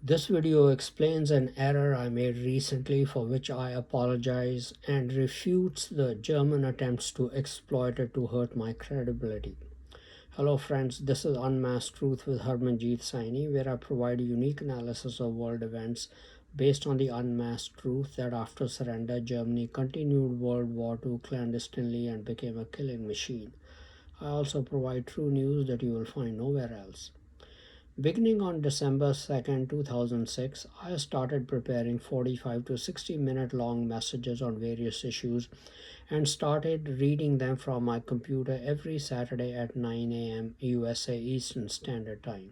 This video explains an error I made recently for which I apologize and refutes the German attempts to exploit it to hurt my credibility. Hello friends, this is Unmasked Truth with Harmanjeet Saini, where I provide a unique analysis of world events based on the unmasked truth that after surrender, Germany continued World War II clandestinely and became a killing machine. I also provide true news that you will find nowhere else. Beginning on December 2nd, 2006, I started preparing 45 to 60-minute long messages on various issues and started reading them from my computer every Saturday at 9 a.m. USA Eastern Standard Time.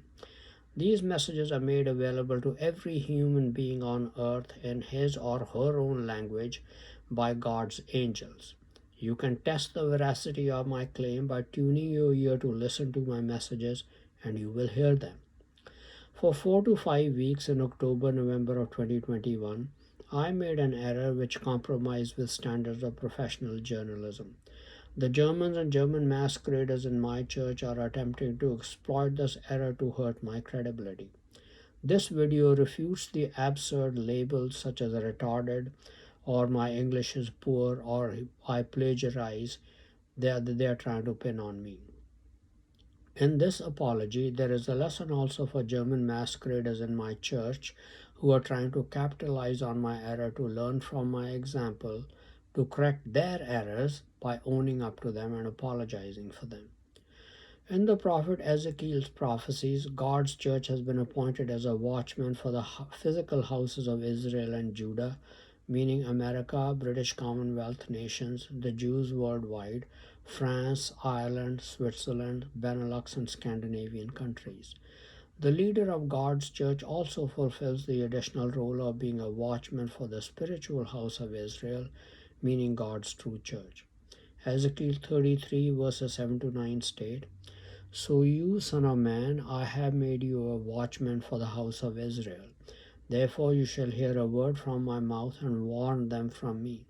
These messages are made available to every human being on earth in his or her own language by God's angels. You can test the veracity of my claim by tuning your ear to listen to my messages, and you will hear them. For 4 to 5 weeks in October November of 2021, I made an error which compromised with standards of professional journalism. The Germans and German masqueraders in my church are attempting to exploit this error to hurt my credibility. This video refutes the absurd labels such as retarded or my English is poor or I plagiarize they are trying to pin on me. In this apology, there is a lesson also for German masqueraders in my church who are trying to capitalize on my error to learn from my example, to correct their errors by owning up to them and apologizing for them. In the prophet Ezekiel's prophecies, God's church has been appointed as a watchman for the physical houses of Israel and Judah, meaning America, British Commonwealth nations, the Jews worldwide, France, Ireland, Switzerland, Benelux, and Scandinavian countries. The leader of God's church also fulfills the additional role of being a watchman for the spiritual house of Israel, meaning God's true church. Ezekiel 33 verses 7 to 9 state, "So you, son of man, I have made you a watchman for the house of Israel. Therefore you shall hear a word from my mouth and warn them from me.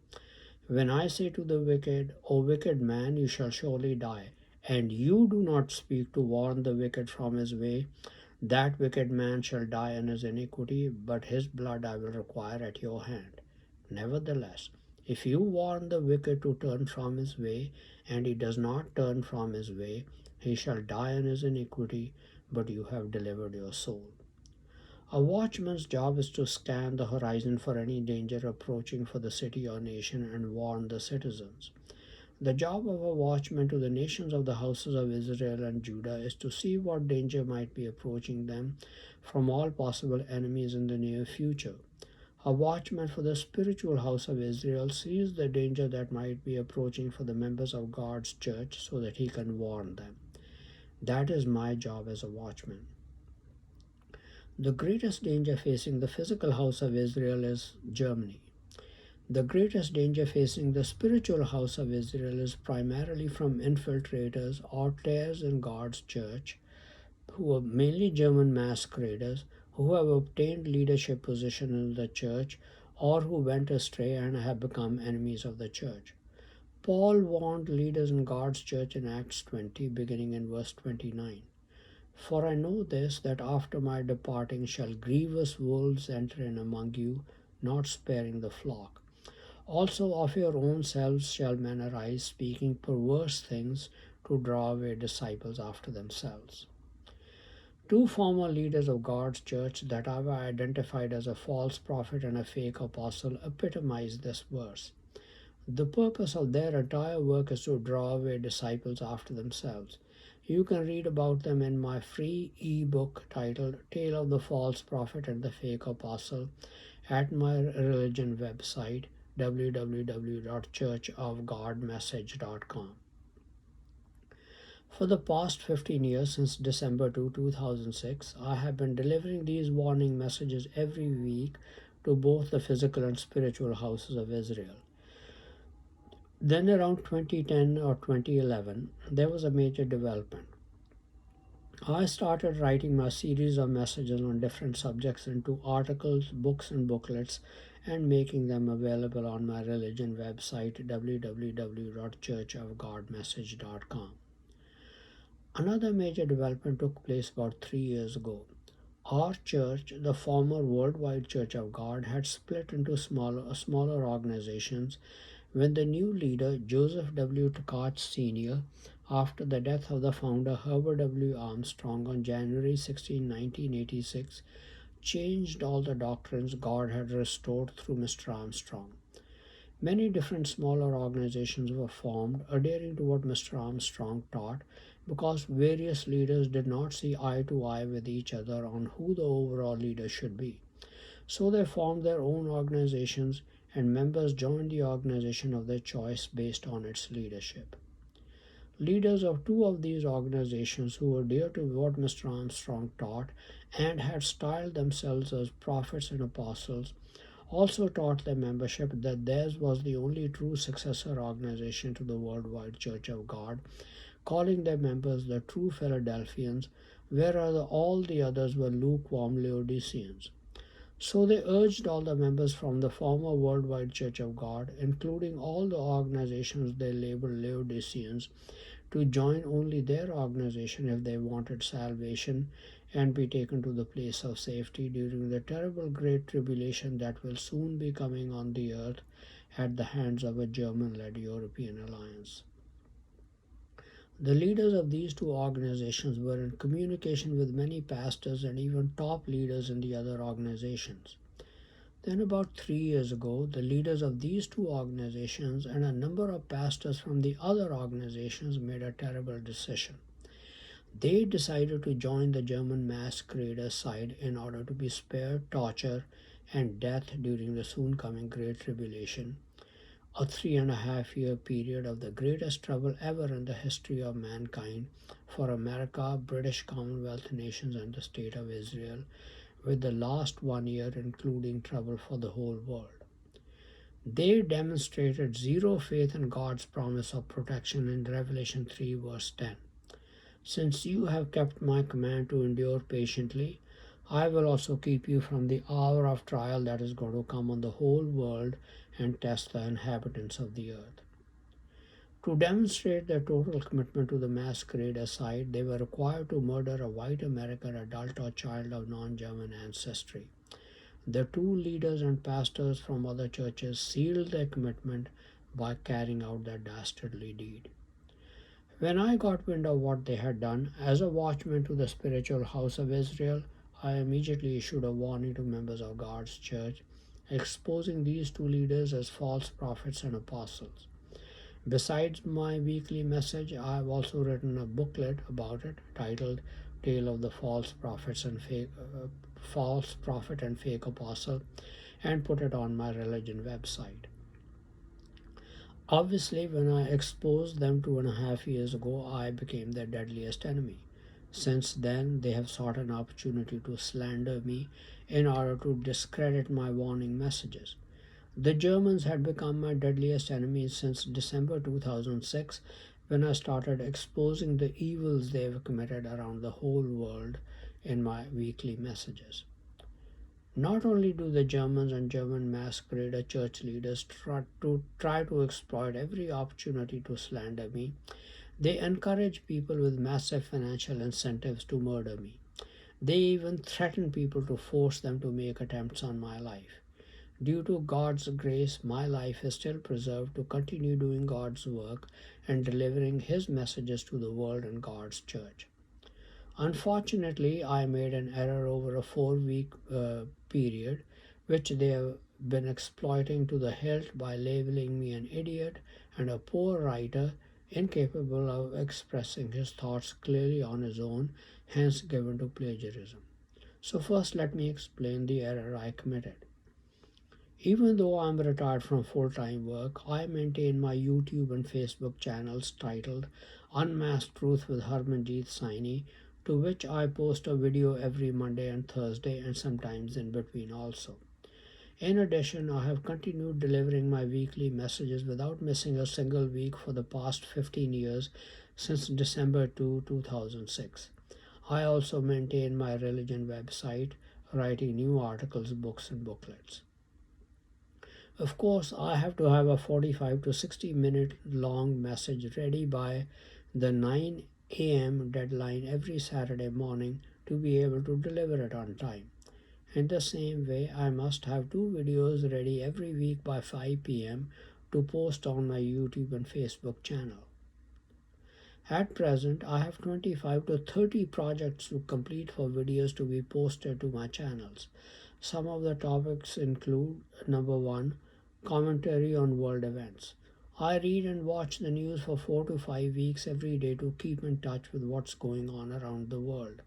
When I say to the wicked, O wicked man, you shall surely die, and you do not speak to warn the wicked from his way, that wicked man shall die in his iniquity, but his blood I will require at your hand. Nevertheless, if you warn the wicked to turn from his way, and he does not turn from his way, he shall die in his iniquity, but you have delivered your soul." A watchman's job is to scan the horizon for any danger approaching for the city or nation and warn the citizens. The job of a watchman to the nations of the houses of Israel and Judah is to see what danger might be approaching them from all possible enemies in the near future. A watchman for the spiritual house of Israel sees the danger that might be approaching for the members of God's church so that he can warn them. That is my job as a watchman. The greatest danger facing the physical house of Israel is Germany. The greatest danger facing the spiritual house of Israel is primarily from infiltrators or tares in God's church, who are mainly German masqueraders, who have obtained leadership position in the church or who went astray and have become enemies of the church. Paul warned leaders in God's church in Acts 20, beginning in verse 29. "For I know this, that after my departing shall grievous wolves enter in among you, not sparing the flock. Also of your own selves shall men arise, speaking perverse things to draw away disciples after themselves." Two former leaders of God's church that I have identified as a false prophet and a fake apostle epitomize this verse. The purpose of their entire work is to draw away disciples after themselves. You can read about them in my free ebook titled Tale of the False Prophet and the Fake Apostle at my religion website www.churchofgodmessage.com. For the past 15 years, since December 2006, I have been delivering these warning messages every week to both the physical and spiritual houses of Israel. Then around 2010 or 2011, there was a major development. I started writing my series of messages on different subjects into articles, books, and booklets and making them available on my religion website www.churchofgodmessage.com. Another major development took place about 3 years ago. Our church, the former Worldwide Church of God, had split into smaller organizations when the new leader, Joseph W. Tkach Sr., after the death of the founder Herbert W. Armstrong on January 16, 1986, changed all the doctrines God had restored through Mr. Armstrong. Many different smaller organizations were formed adhering to what Mr. Armstrong taught because various leaders did not see eye to eye with each other on who the overall leader should be. So they formed their own organizations and members joined the organization of their choice based on its leadership. Leaders of two of these organizations who were dear to what Mr. Armstrong taught and had styled themselves as prophets and apostles also taught their membership that theirs was the only true successor organization to the Worldwide Church of God, calling their members the true Philadelphians, whereas all the others were lukewarm Laodiceans. So they urged all the members from the former Worldwide Church of God, including all the organizations they labeled Laodiceans, to join only their organization if they wanted salvation and be taken to the place of safety during the terrible great tribulation that will soon be coming on the earth at the hands of a German led European alliance. The leaders of these two organizations were in communication with many pastors and even top leaders in the other organizations. Then, about 3 years ago, the leaders of these two organizations and a number of pastors from the other organizations made a terrible decision. They decided to join the German masqueraders side in order to be spared torture and death during the soon coming Great Tribulation, a 3.5 year period of the greatest trouble ever in the history of mankind for America, British Commonwealth nations, and the State of Israel, with the last 1 year including trouble for the whole world. They demonstrated zero faith in God's promise of protection in Revelation 3, verse 10. Since you have kept my command to endure patiently, I will also keep you from the hour of trial that is going to come on the whole world and test the inhabitants of the earth. To demonstrate their total commitment to the masquerader side, they were required to murder a white American adult or child of non German ancestry. The two leaders and pastors from other churches sealed their commitment by carrying out that dastardly deed. When I got wind of what they had done, as a watchman to the spiritual house of Israel, I immediately issued a warning to members of God's church, exposing these two leaders as false prophets and apostles. Besides my weekly message, I have also written a booklet about it titled Tale of the False Prophet and Fake Apostle, and put it on my religion website. Obviously, when I exposed them 2.5 years ago, I became their deadliest enemy. Since then, they have sought an opportunity to slander me in order to discredit my warning messages. The Germans had become my deadliest enemies since December 2006, when I started exposing the evils they have committed around the whole world in my weekly messages. Not only do the Germans and German masquerader church leaders try to exploit every opportunity to slander me, they encourage people with massive financial incentives to murder me. They even threaten people to force them to make attempts on my life. Due to God's grace, my life is still preserved to continue doing God's work and delivering His messages to the world and God's church. Unfortunately, I made an error over a 4 week period, which they have been exploiting to the hilt by labeling me an idiot and a poor writer, incapable of expressing his thoughts clearly on his own, hence given to plagiarism. So, first, let me explain the error I committed. Even though I'm retired from full time work, I maintain my YouTube and Facebook channels titled Unmasked Truth with Harmanjeet Saini, to which I post a video every Monday and Thursday and sometimes in between also. In addition, I have continued delivering my weekly messages without missing a single week for the past 15 years since December 2006. I also maintain my religion website, writing new articles, books, and booklets. Of course, I have to have a 45 to 60-minute long message ready by the 9 a.m. deadline every Saturday morning to be able to deliver it on time. In the same way, I must have two videos ready every week by 5 p.m. to post on my YouTube and Facebook channel. At present, I have 25 to 30 projects to complete for videos to be posted to my channels. Some of the topics include: number 1, commentary on world events. I read and watch the news for 4 to 5 weeks every day to keep in touch with what's going on around the world.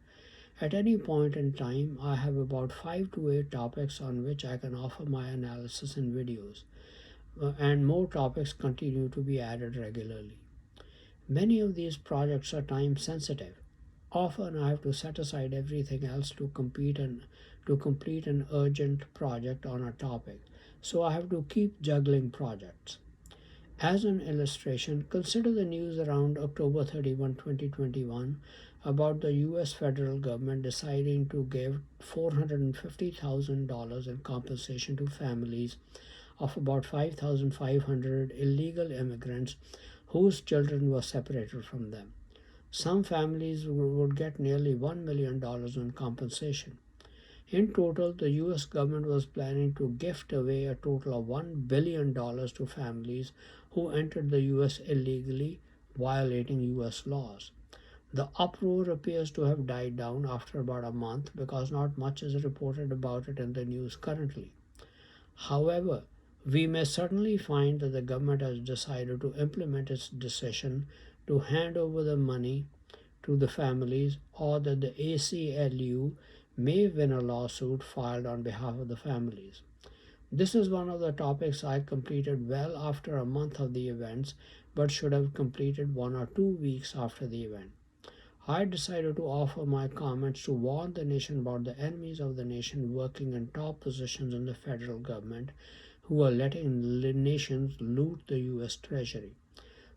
At any point in time, I have about 5 to 8 topics on which I can offer my analysis in videos, and more topics continue to be added regularly. Many of these projects are time sensitive. Often I have to set aside everything else to complete an urgent project on a topic, so I have to keep juggling projects. As an illustration, consider the news around October 31, 2021 about the US federal government deciding to give $450,000 in compensation to families of about 5,500 illegal immigrants whose children were separated from them. Some families would get nearly $1 million in compensation. In total, the US government was planning to gift away a total of $1 billion to families who entered the US illegally, violating US laws. The uproar appears to have died down after about a month because not much is reported about it in the news currently. However, we may certainly find that the government has decided to implement its decision to hand over the money to the families, or that the ACLU may win a lawsuit filed on behalf of the families. This is one of the topics I completed well after a month of the events, but should have completed 1 or 2 weeks after the event. I decided to offer my comments to warn the nation about the enemies of the nation working in top positions in the federal government who are letting nations loot the US Treasury.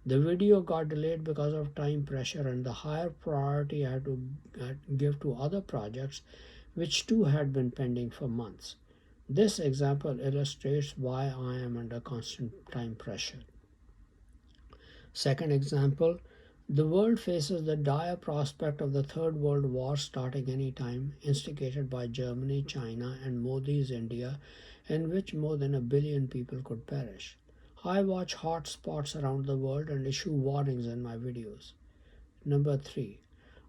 The video got delayed because of time pressure and the higher priority I had to give to other projects, which too had been pending for months. This example illustrates why I am under constant time pressure. Second example: the world faces the dire prospect of the Third World War starting any time, instigated by Germany, China, and Modi's India, in which more than a billion people could perish. I watch hot spots around the world and issue warnings in my videos. Number 3.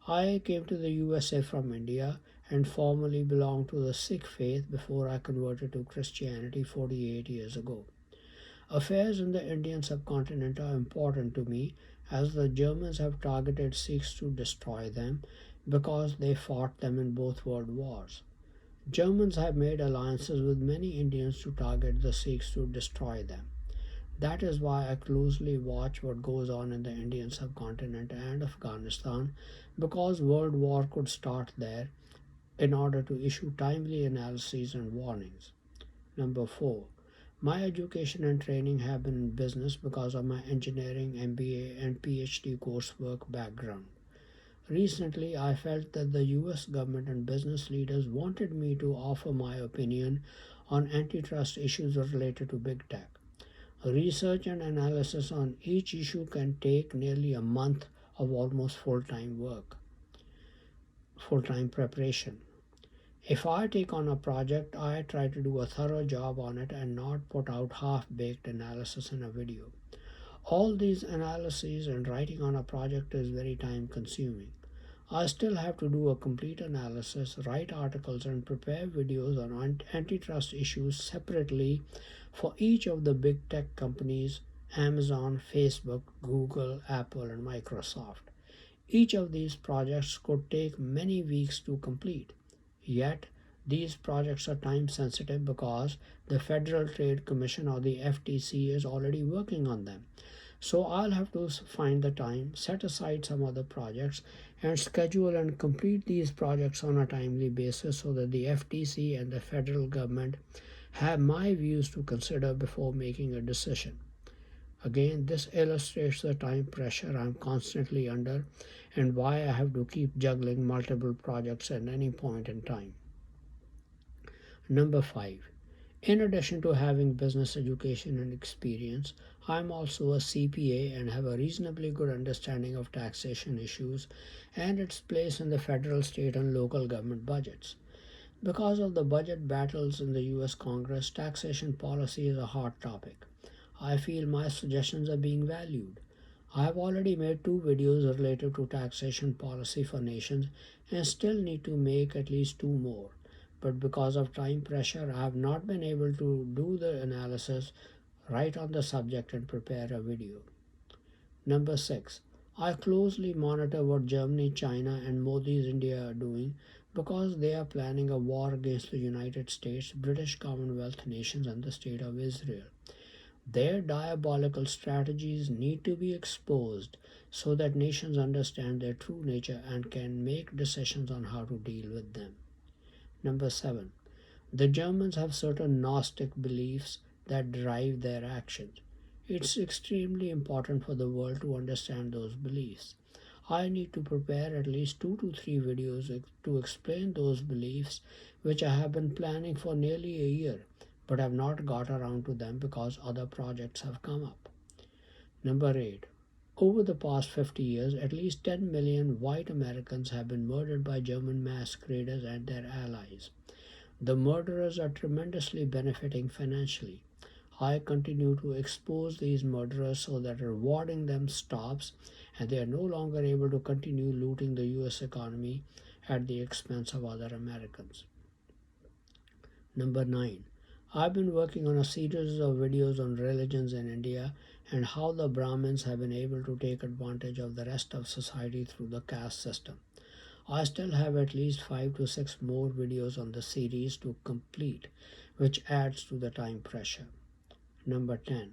I came to the USA from India and formerly belonged to the Sikh faith before I converted to Christianity 48 years ago. Affairs in the Indian subcontinent are important to me as the Germans have targeted Sikhs to destroy them because they fought them in both world wars. Germans have made alliances with many Indians to target the Sikhs to destroy them. That is why I closely watch what goes on in the Indian subcontinent and Afghanistan, because world war could start there, in order to issue timely analyses and warnings. Number 4. My education and training have been in business because of my engineering, MBA, and PhD coursework background. Recently, I felt that the US government and business leaders wanted me to offer my opinion on antitrust issues related to big tech. Research and analysis on each issue can take nearly a month of almost full-time preparation. If I take on a project, I try to do a thorough job on it and not put out half-baked analysis in a video. All these analyses and writing on a project is very time consuming. I still have to do a complete analysis, write articles, and prepare videos on antitrust issues separately for each of the big tech companies: Amazon, Facebook, Google, Apple, and Microsoft. Each of these projects could take many weeks to complete. Yet, these projects are time sensitive because the Federal Trade Commission, or the FTC, is already working on them. So I'll have to find the time, set aside some other projects, and schedule and complete these projects on a timely basis so that the FTC and the federal government have my views to consider before making a decision. Again, this illustrates the time pressure I'm constantly under and why I have to keep juggling multiple projects at any point in time. Number 5. In addition to having business education and experience, I'm also a CPA and have a reasonably good understanding of taxation issues and its place in the federal, state, and local government budgets. Because of the budget battles in the US Congress, taxation policy is a hot topic. I feel my suggestions are being valued. I have already made two videos related to taxation policy for nations and still need to make at least two more. But because of time pressure, I have not been able to do the analysis right on the subject and prepare a video. Number 6. I closely monitor what Germany, China, and Modi's India are doing because they are planning a war against the United States, British Commonwealth nations, and the State of Israel. Their diabolical strategies need to be exposed so that nations understand their true nature and can make decisions on how to deal with them. Number 7. The Germans have certain Gnostic beliefs that drive their actions. It's extremely important for the world to understand those beliefs. I need to prepare at least 2 to 3 videos to explain those beliefs, which I have been planning for nearly a year, but have not got around to them because other projects have come up. Number 8. Over the past 50 years, at least 10 million white Americans have been murdered by German masqueraders and their allies. The murderers are tremendously benefiting financially. I continue to expose these murderers so that rewarding them stops and they are no longer able to continue looting the US economy at the expense of other Americans. Number 9. I've been working on a series of videos on religions in India and how the Brahmins have been able to take advantage of the rest of society through the caste system. I still have at least 5 to 6 more videos on the series to complete, which adds to the time pressure. Number 10.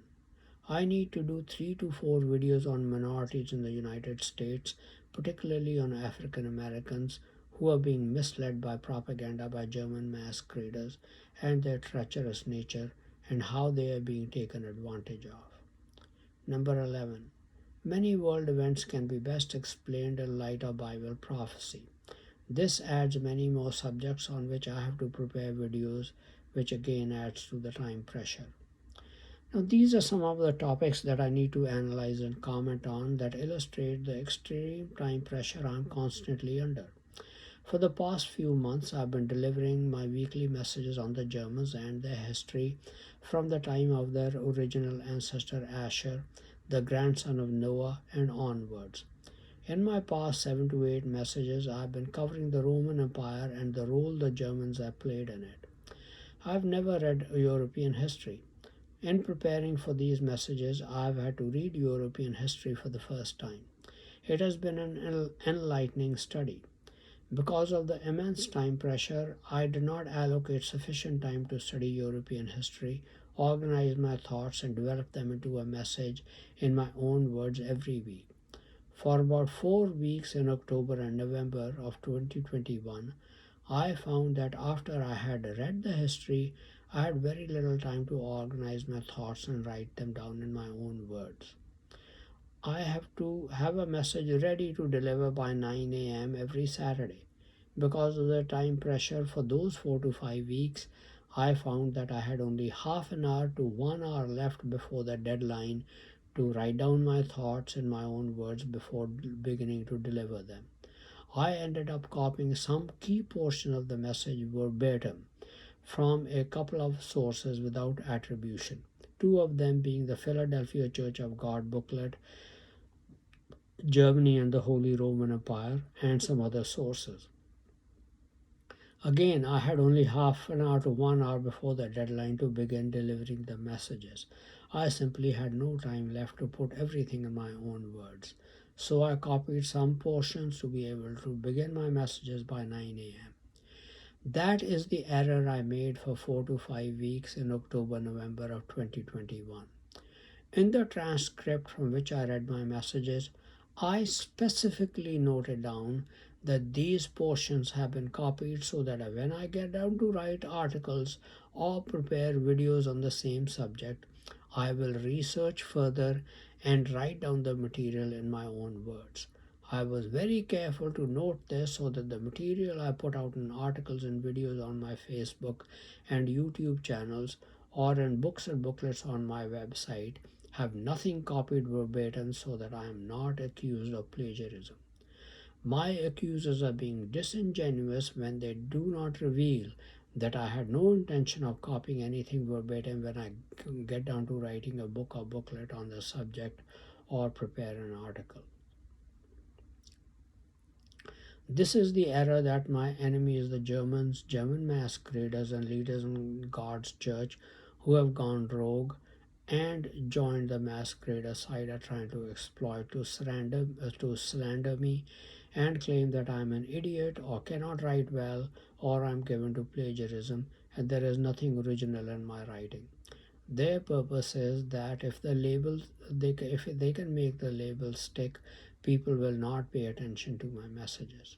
I need to do 3 to 4 videos on minorities in the United States, particularly on African Americans who are being misled by propaganda by German masqueraders and their treacherous nature and how they are being taken advantage of. Number 11. Many world events can be best explained in light of Bible prophecy. This adds many more subjects on which I have to prepare videos, which again adds to the time pressure. Now, these are some of the topics that I need to analyze and comment on that illustrate the extreme time pressure I'm constantly under. For the past few months, I've been delivering my weekly messages on the Germans and their history from the time of their original ancestor Asher, the grandson of Noah, and onwards. In my past 7 to 8 messages, I've been covering the Roman Empire and the role the Germans have played in it. I've never read European history. In preparing for these messages, I've had to read European history for the first time. It has been an enlightening study. Because of the immense time pressure, I did not allocate sufficient time to study European history, organize my thoughts, and develop them into a message in my own words every week. For about 4 weeks in October and November of 2021, I found that after I had read the history, I had very little time to organize my thoughts and write them down in my own words. I have to have a message ready to deliver by 9 a.m. every Saturday. Because of the time pressure for those 4 to 5 weeks, I found that I had only half an hour to 1 hour left before the deadline to write down my thoughts in my own words before beginning to deliver them. I ended up copying some key portion of the message verbatim from a couple of sources without attribution, two of them being the Philadelphia Church of God booklet, Germany and the Holy Roman Empire, and some other sources. Again, I had only half an hour to 1 hour before the deadline to begin delivering the messages. I simply had no time left to put everything in my own words. So I copied some portions to be able to begin my messages by 9 a.m. That is the error I made for 4 to 5 weeks in October November of 2021. In the transcript from which I read my messages, I specifically noted down that these portions have been copied so that when I get down to write articles or prepare videos on the same subject, I will research further and write down the material in my own words. I was very careful to note this so that the material I put out in articles and videos on my Facebook and YouTube channels or in books and booklets on my website have nothing copied verbatim so that I am not accused of plagiarism. My accusers are being disingenuous when they do not reveal that I had no intention of copying anything verbatim when I get down to writing a book or booklet on the subject or prepare an article. This is the error that my enemies, the Germans, German masqueraders, and leaders in God's church who have gone rogue and joined the masquerader side are trying to exploit to slander me and claim that I'm an idiot or cannot write well or I'm given to plagiarism and there is nothing original in my writing. Their purpose is that if they can make the label stick, people will not pay attention to my messages.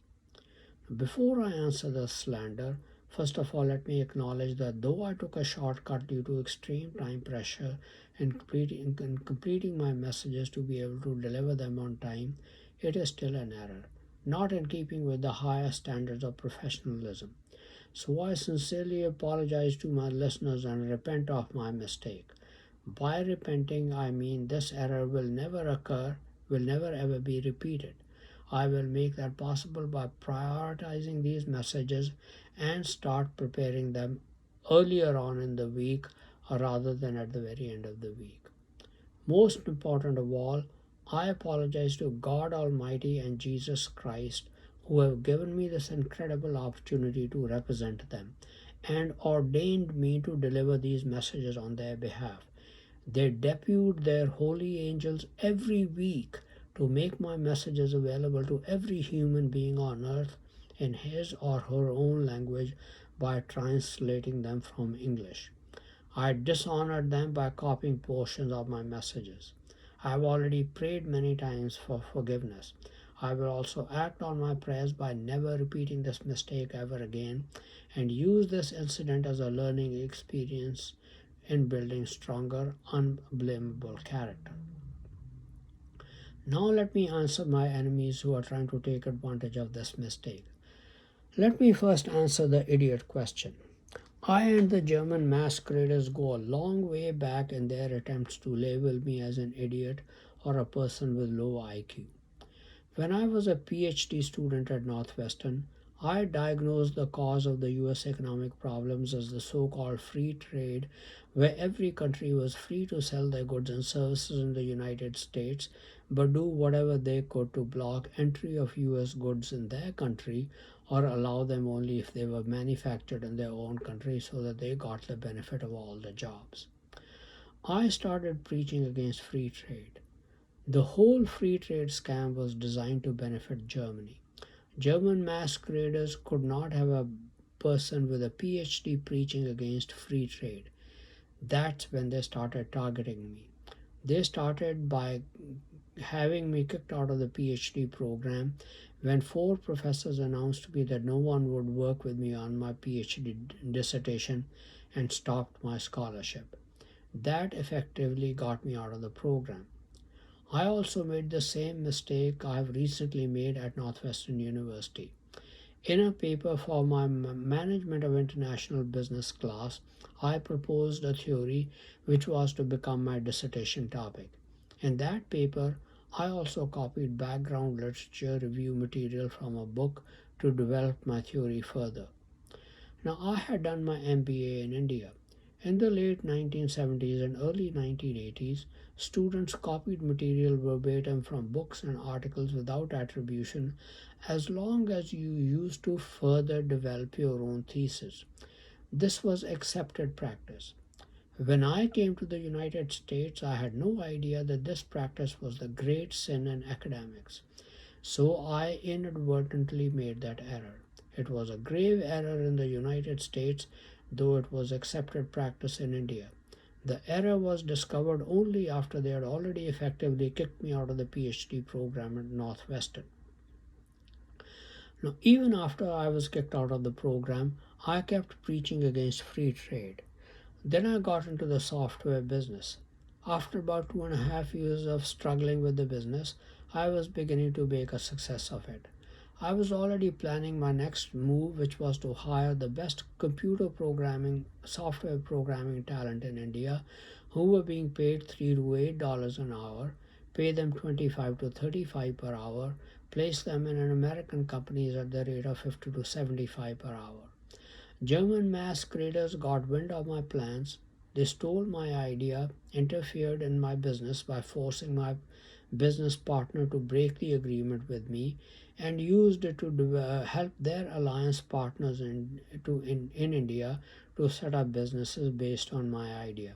Before I answer the slander, first of all, let me acknowledge that though I took a shortcut due to extreme time pressure in completing my messages to be able to deliver them on time, it is still an error, not in keeping with the higher standards of professionalism. So I sincerely apologize to my listeners and repent of my mistake. By repenting, I mean this error will never occur, will never ever be repeated. I will make that possible by prioritizing these messages and start preparing them earlier on in the week rather than at the very end of the week. Most important of all, I apologize to God Almighty and Jesus Christ who have given me this incredible opportunity to represent them and ordained me to deliver these messages on their behalf. They depute their holy angels every week to make my messages available to every human being on earth in his or her own language by translating them from English. I dishonored them by copying portions of my messages. I have already prayed many times for forgiveness. I will also act on my prayers by never repeating this mistake ever again and use this incident as a learning experience in building stronger, unblameable character. Now, let me answer my enemies who are trying to take advantage of this mistake. Let me first answer the idiot question. I and the German masqueraders go a long way back in their attempts to label me as an idiot or a person with low IQ. When I was a PhD student at Northwestern, I diagnosed the cause of the US economic problems as the so called free trade, where every country was free to sell their goods and services in the United States but do whatever they could to block entry of US goods in their country or allow them only if they were manufactured in their own country so that they got the benefit of all the jobs. I started preaching against free trade. The whole free trade scam was designed to benefit Germany. German masqueraders could not have a person with a PhD preaching against free trade. That's when they started targeting me. They started by having me kicked out of the PhD program when four professors announced to me that no one would work with me on my PhD dissertation and stopped my scholarship. That effectively got me out of the program. I also made the same mistake I have recently made at Northwestern University. In a paper for my Management of International Business class, I proposed a theory which was to become my dissertation topic. In that paper, I also copied background literature review material from a book to develop my theory further. Now, I had done my MBA in India. In the late 1970s and early 1980s, students copied material verbatim from books and articles without attribution as long as you used to further develop your own thesis. This was accepted practice. When I came to the United States, I had no idea that this practice was the great sin in academics. So I inadvertently made that error. It was a grave error in the United States, though it was accepted practice in India. The error was discovered only after they had already effectively kicked me out of the PhD program at Northwestern. Now, even after I was kicked out of the program, I kept preaching against free trade. Then I got into the software business. After about 2.5 years of struggling with the business, I was beginning to make a success of it. I was already planning my next move, which was to hire the best software programming talent in India, who were being paid $3 to $8 an hour, pay them 25 to 35 per hour, place them in an American companies at the rate of 50 to 75 per hour. German masqueraders got wind of my plans. They stole my idea, interfered in my business by forcing my business partner to break the agreement with me, and used it to help their alliance partners in India to set up businesses based on my idea.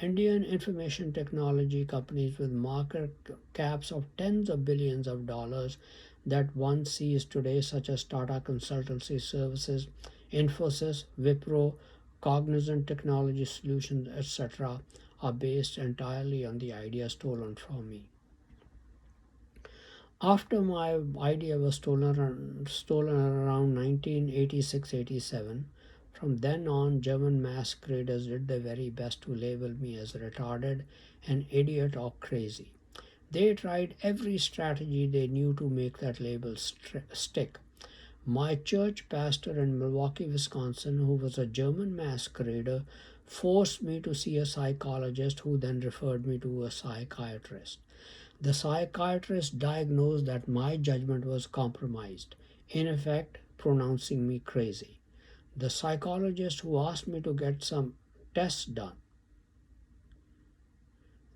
Indian information technology companies with market caps of tens of billions of dollars that one sees today, such as Tata Consultancy Services, Infosys, Wipro, Cognizant Technology Solutions, etc., are based entirely on the idea stolen from me. After my idea was stolen around 1986-87, from then on German masqueraders did their very best to label me as retarded, an idiot, or crazy. They tried every strategy they knew to make that label stick. My church pastor in Milwaukee, Wisconsin, who was a German masquerader, forced me to see a psychologist who then referred me to a psychiatrist. The psychiatrist diagnosed that my judgment was compromised, in effect, pronouncing me crazy. The psychologist who asked me to get some tests done.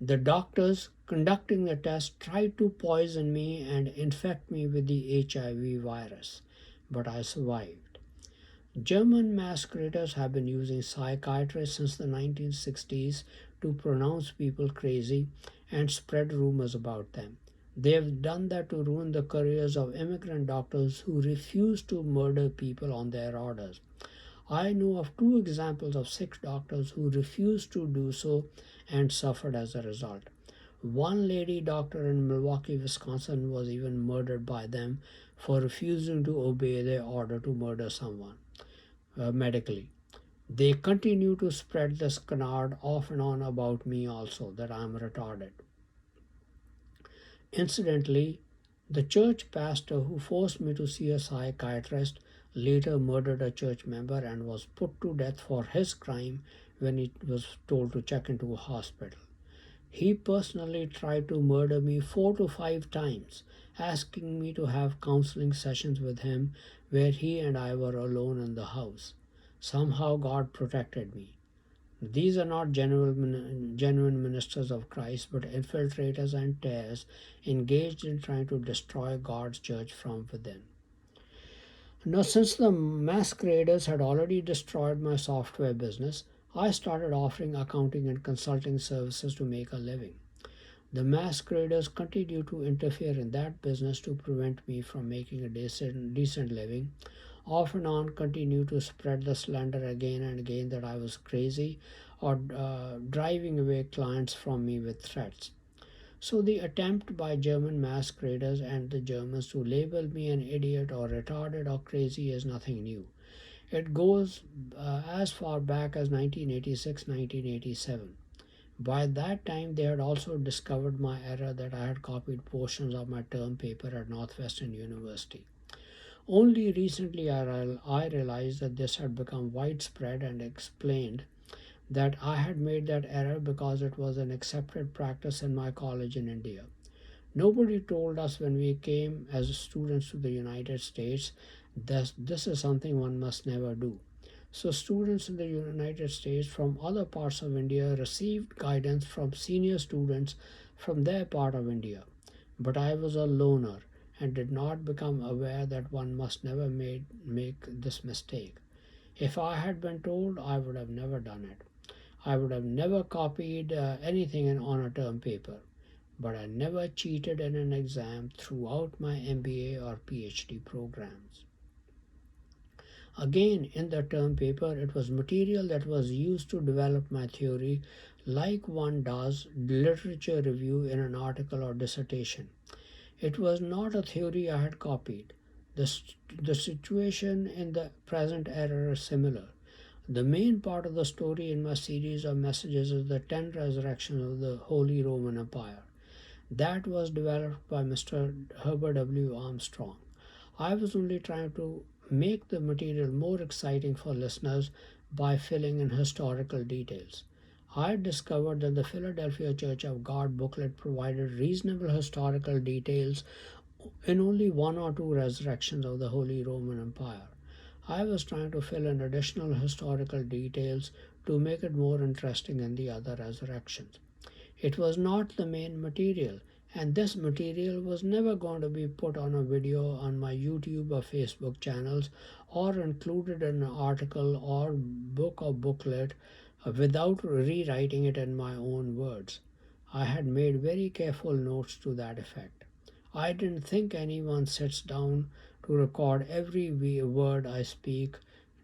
The doctors conducting the test tried to poison me and infect me with the HIV virus, but I survived. German masqueraders have been using psychiatrists since the 1960s to pronounce people crazy and spread rumors about them. They have done that to ruin the careers of immigrant doctors who refuse to murder people on their orders. I know of two examples of Sikh doctors who refused to do so and suffered as a result. One lady doctor in Milwaukee, Wisconsin was even murdered by them for refusing to obey their order to murder someone medically. They continue to spread this canard off and on about me also, that I am retarded. Incidentally, the church pastor who forced me to see a psychiatrist later murdered a church member and was put to death for his crime when he was told to check into a hospital. He personally tried to murder me 4 to 5 times, asking me to have counseling sessions with him where he and I were alone in the house. Somehow God protected me. These are not genuine ministers of Christ, but infiltrators and tares engaged in trying to destroy God's church from within. Now, since the masqueraders had already destroyed my software business, I started offering accounting and consulting services to make a living. The masqueraders continued to interfere in that business to prevent me from making a decent living. Off and on continued to spread the slander again and again that I was crazy or driving away clients from me with threats. So the attempt by German masqueraders and the Germans to label me an idiot or retarded or crazy is nothing new. It goes as far back as 1986, 1987. By that time, they had also discovered my error that I had copied portions of my term paper at Northwestern University. Only recently I realized that this had become widespread and explained that I had made that error because it was an accepted practice in my college in India. Nobody told us when we came as students to the United States that this is something one must never do. So, students in the United States from other parts of India received guidance from senior students from their part of India. But I was a loner and did not become aware that one must never make this mistake. If I had been told, I would have never done it. I would have never copied anything on a term paper. But I never cheated in an exam throughout my MBA or PhD programs. Again, in the term paper, it was material that was used to develop my theory, like one does literature review in an article or dissertation. It was not a theory I had copied. The situation in the present era is similar. The main part of the story in my series of messages is the 10 resurrections of the Holy Roman Empire. That was developed by Mr. Herbert W. Armstrong. I was only trying to make the material more exciting for listeners by filling in historical details. I discovered that the Philadelphia Church of God booklet provided reasonable historical details in only one or two resurrections of the Holy Roman Empire. I was trying to fill in additional historical details to make it more interesting in the other resurrections. It was not the main material, and this material was never going to be put on a video on my YouTube or Facebook channels or included in an article or book or booklet without rewriting it in my own words. I had made very careful notes to that effect. I didn't think anyone sits down to record every word I speak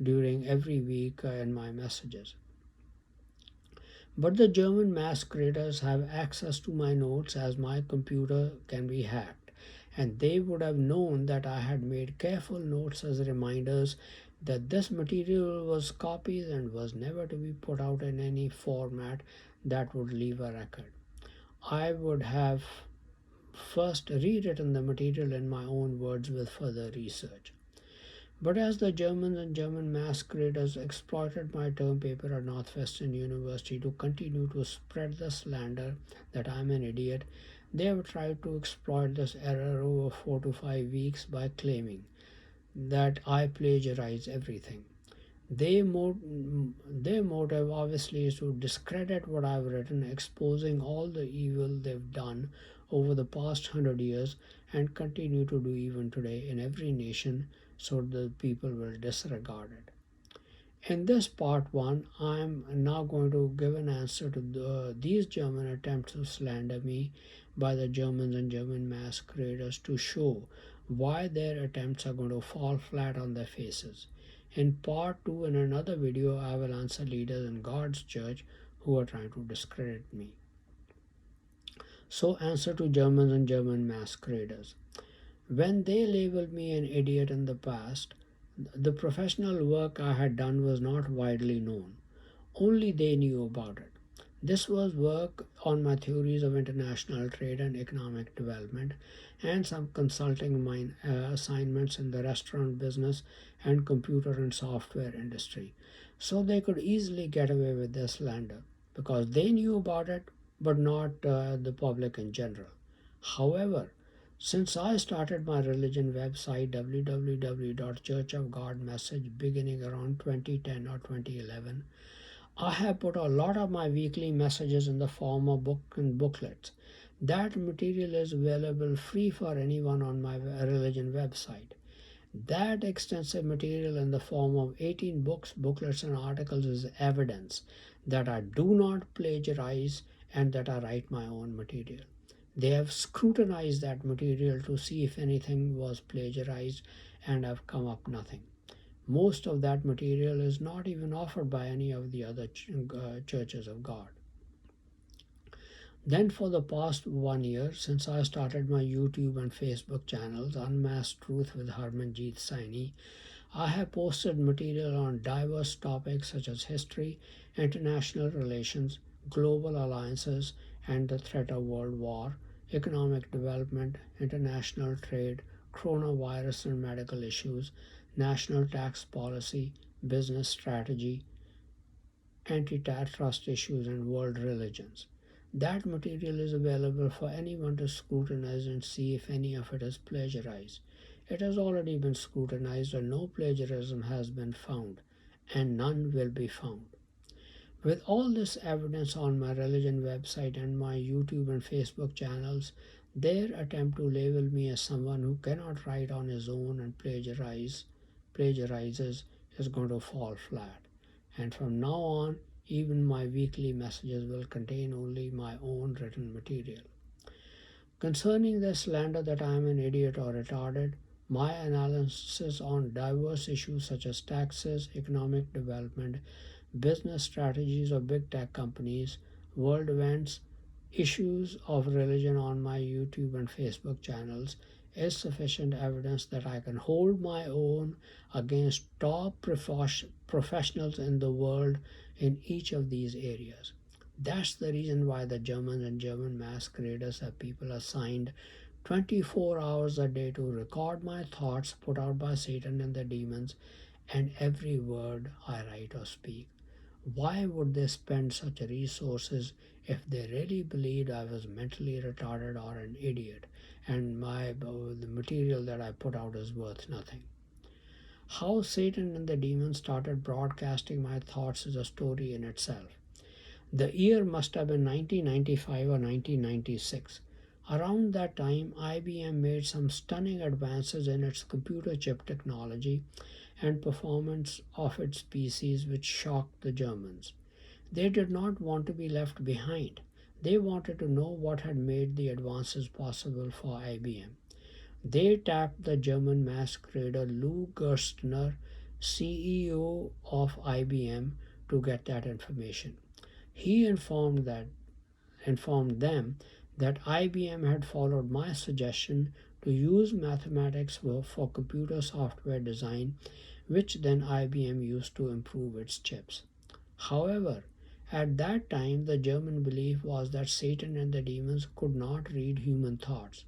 during every week in my messages. But the German masqueraders have access to my notes as my computer can be hacked, and they would have known that I had made careful notes as reminders that this material was copies and was never to be put out in any format that would leave a record. I would have first rewritten the material in my own words with further research. But as the Germans and German masqueraders exploited my term paper at Northwestern University to continue to spread the slander that I'm an idiot, they have tried to exploit this error over 4 to 5 weeks by claiming that I plagiarize everything. They mo- their motive obviously is to discredit what I've written, exposing all the evil they've done over the past 100 years and continue to do even today in every nation, so the people will disregard it. In this part 1, I am now going to give an answer to these German attempts to slander me by the Germans and German masqueraders to show why their attempts are going to fall flat on their faces. In part 2, in another video, I will answer leaders in God's church who are trying to discredit me. So, answer to Germans and German masqueraders. When they labeled me an idiot in the past, the professional work I had done was not widely known. Only they knew about it. This was work on my theories of international trade and economic development, and some consulting assignments in the restaurant business and computer and software industry. So they could easily get away with their slander because they knew about it, but not the public in general. However, since I started my religion website www.churchofgodmessage beginning around 2010 or 2011, I have put a lot of my weekly messages in the form of book and booklets. That material is available free for anyone on my religion website. That extensive material in the form of 18 books, booklets, and articles is evidence that I do not plagiarize and that I write my own material. They have scrutinized that material to see if anything was plagiarized and have come up nothing. Most of that material is not even offered by any of the other churches of God. Then, for the past 1 year, since I started my YouTube and Facebook channels, Unmasked Truth with Harmanjeet Saini, I have posted material on diverse topics such as history, international relations, global alliances, and the threat of world war, economic development, international trade, coronavirus and medical issues, national tax policy, business strategy, anti-trust issues, and world religions. That material is available for anyone to scrutinize and see if any of it is plagiarized. It has already been scrutinized and no plagiarism has been found, and none will be found. With all this evidence on my religion website and my YouTube and Facebook channels, their attempt to label me as someone who cannot write on his own and plagiarizes is going to fall flat. And from now on, even my weekly messages will contain only my own written material. Concerning the slander that I am an idiot or retarded, my analysis on diverse issues such as taxes, economic development, business strategies of big tech companies, world events, issues of religion on my YouTube and Facebook channels is sufficient evidence that I can hold my own against top professionals in the world in each of these areas. That's the reason why the Germans and German masqueraders have people assigned 24 hours a day to record my thoughts put out by Satan and the demons and every word I write or speak. Why would they spend such resources if they really believed I was mentally retarded or an idiot and the material that I put out is worth nothing? How Satan and the demons started broadcasting my thoughts is a story in itself. The year must have been 1995 or 1996. Around that time, IBM made some stunning advances in its computer chip technology and performance of its PCs, which shocked the Germans. They did not want to be left behind. They wanted to know what had made the advances possible for IBM. They tapped the German masquerader Lou Gerstner, CEO of IBM, to get that information. He informed them that IBM had followed my suggestion to use mathematics for computer software design, which then IBM used to improve its chips. However, at that time, the German belief was that Satan and the demons could not read human thoughts.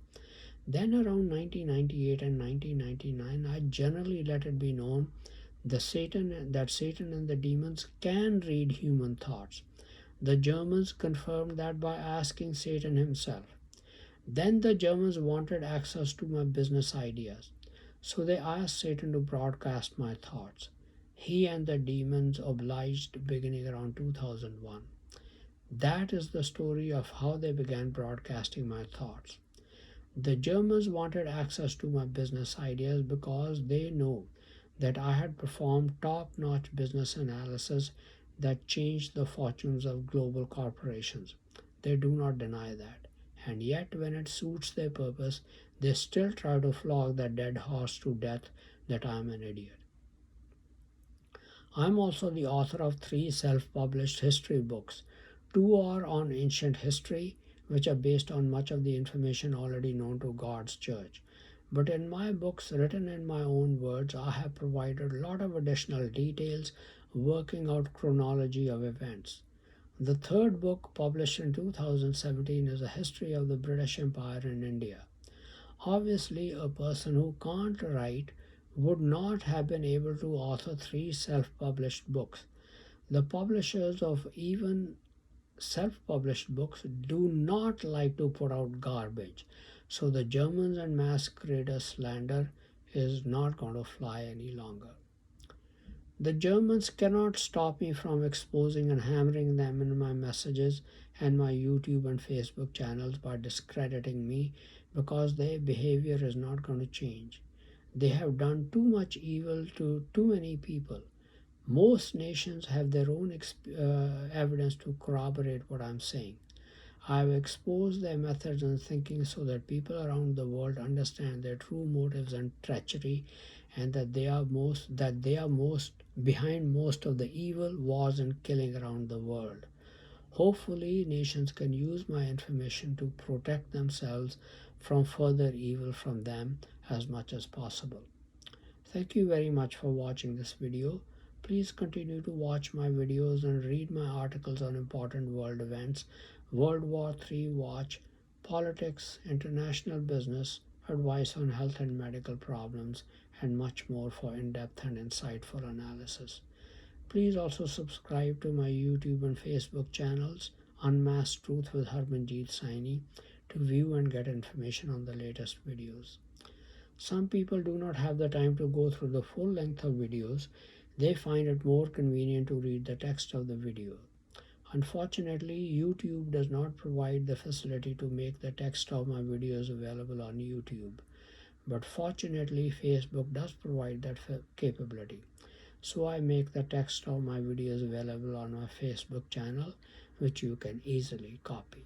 Then, around 1998 and 1999, I generally let it be known that Satan and the demons can read human thoughts. The Germans confirmed that by asking Satan himself. Then the Germans wanted access to my business ideas, so they asked Satan to broadcast my thoughts. He and the demons obliged beginning around 2001. That is the story of how they began broadcasting my thoughts. The Germans wanted access to my business ideas because they know that I had performed top notch business analysis that changed the fortunes of global corporations. They do not deny that. And yet, when it suits their purpose, they still try to flog that dead horse to death that I am an idiot. I am also the author of 3 self published history books. 2 are on ancient history, which are based on much of the information already known to God's church. But in my books, written in my own words, I have provided a lot of additional details, working out chronology of events. The third book, published in 2017, is a history of the British Empire in India. Obviously, a person who can't write would not have been able to author 3 self published books. The publishers of even self published books do not like to put out garbage. So the Germans and masqueraders slander is not going to fly any longer. The Germans cannot stop me from exposing and hammering them in my messages and my YouTube and Facebook channels by discrediting me because their behavior is not going to change. They have done too much evil to too many people. Most nations have their own evidence to corroborate what I'm saying. I have exposed their methods and thinking so that people around the world understand their true motives and treachery, and that they are most behind most of the evil, wars, and killing around the world. Hopefully, nations can use my information to protect themselves from further evil from them as much as possible. Thank you very much for watching this video. Please continue to watch my videos and read my articles on important world events, World War III watch, politics, international business, advice on health and medical problems, and much more for in-depth and insightful analysis. Please also subscribe to my YouTube and Facebook channels, Unmasked Truth with Harmanjeet Saini, to view and get information on the latest videos. Some people do not have the time to go through the full length of videos. They find it more convenient to read the text of the video. Unfortunately, YouTube does not provide the facility to make the text of my videos available on YouTube. But fortunately, Facebook does provide that capability. So I make the text of my videos available on my Facebook channel, which you can easily copy.